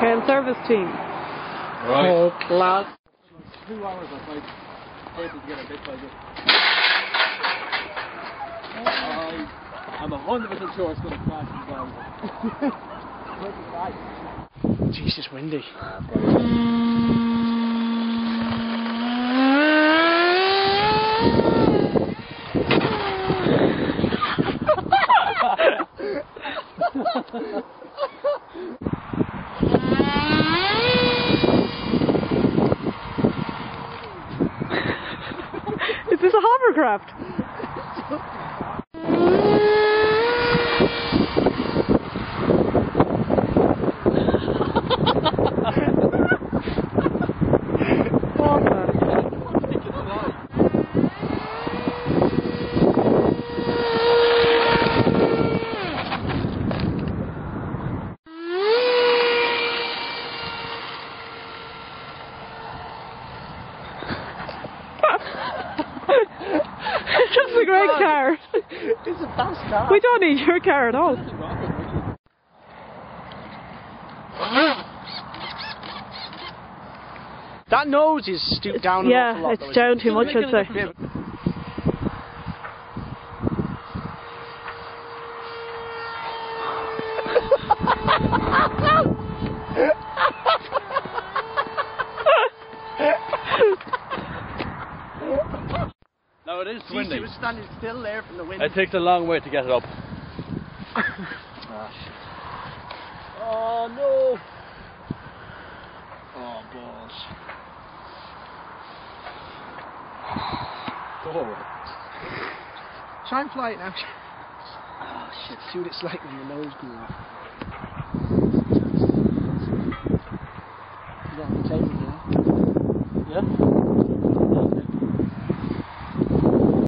Ken service team. Right. Oh, class. 2 hours I tried able to get a bit like this. I'm 100% sure it's going to crash and down. Jeez, it's windy. Is this a hovercraft? It's a great car. It's a fast car. We don't need your car at all. That nose is stooped down an awful lot. Yeah, it's down too much, I'd say. No, it is She windy. was standing still there from the wind. It takes a long way to get it up. Oh no! Oh balls. Oh. Try and fly it now. Oh shit, see what it's like when your nose goes off. You got on the table, yeah? Yeah? Okay.